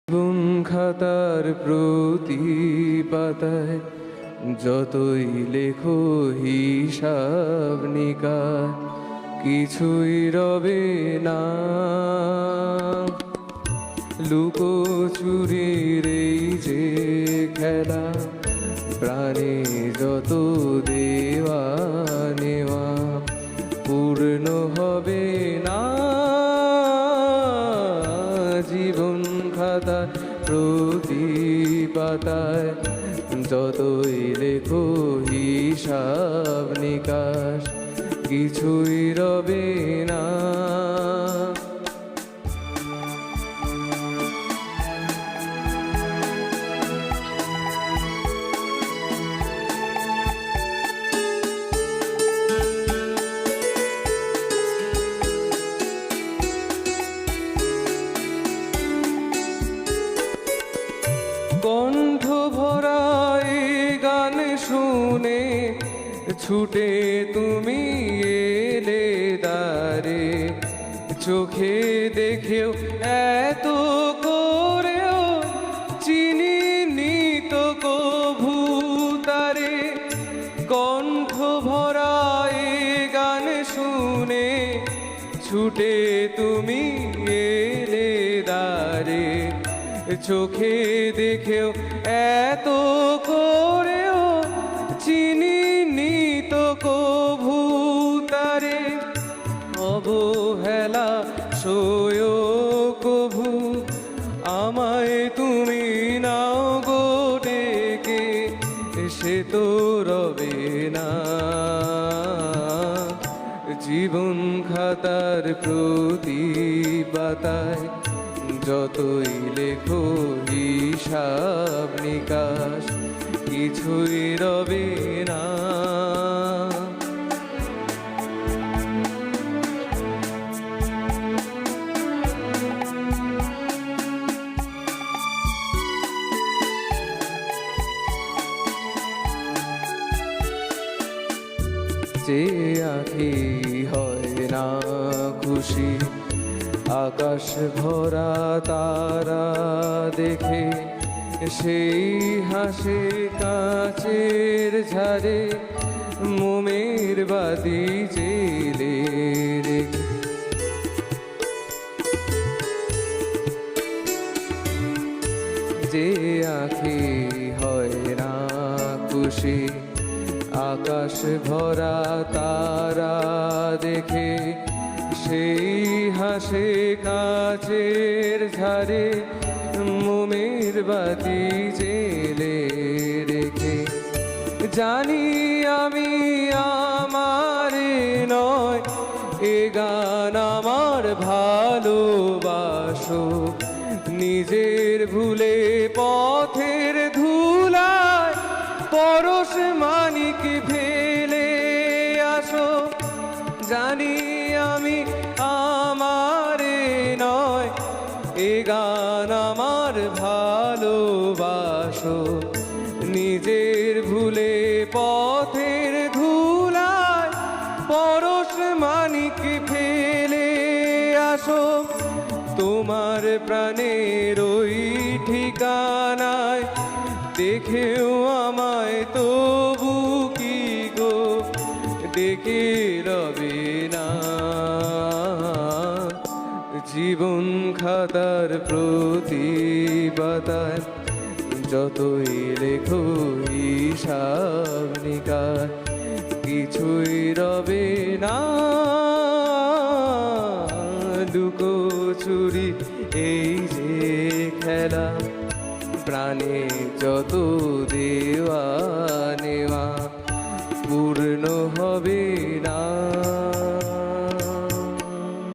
জীবন খাতার প্রতি পাতায় যতই লেখো হিসাব নিকাশ কিছুই রবে না। লুকোচুরির এই যে খেলা প্রাণে যত দেওয়া নেওয়া পূর্ণ হবে না। জীবন খাতা প্রতি পাতায় যতই লেখো হিসাব নিকাশ কিছুই রবে না। কণ্ঠ ভরা এই গান শুনে ছুটে তুমি এলে দ্বারে, চোখে দেখেও এত করেও চিনিনি তো কভু তারে। কণ্ঠ ভরা এই গান শুনে ছুটে তুমি এলে দ্বারে, চোখে দেখেও এত করেও চিনিনি তো কভু তারে। অবহেলা সয় কভু আমায় তুমি নাও গো ডেকে, সে তো রবে না। জীবন খাতার প্রতি পাতায় যতই লেখো হিসাব নিকাশ কিছুই রবে না। যে আঁখি হয় না খুশি আকাশ ভরা তারা দেখে, সেই হাসে কাচের ঝাড়ে মোমের বাতি জেলে রেখে। যে আঁখি হয় না খুশি আকাশ ভরা তারা দেখে, সেই হাসে কাচের ঝাড়ে মোমের বাতি জেলে রেখে। জানি আমি আমার নয় এ গান আমার ভালোবাসো, নিজের ভুলে পথের ধুলায় পরশ মানিক ফেলে আসো। জানি আমি আমার নয় এ গান আমার ভালোবাসো, নিজের ভুলে পথের ধুলায় পরশ মানিক ফেলে আসো। তোমার প্রাণের ওই ঠিকানায় দেখেও আমায় তবু কি গো ডেকে রবে না। জীবন খাতার প্রতি পাতায় যতই লেখো হিসাব নিকাশ কিছুই রবে না। লুকোচুরি এই যে খেলা প্রাণে যত দেওয়া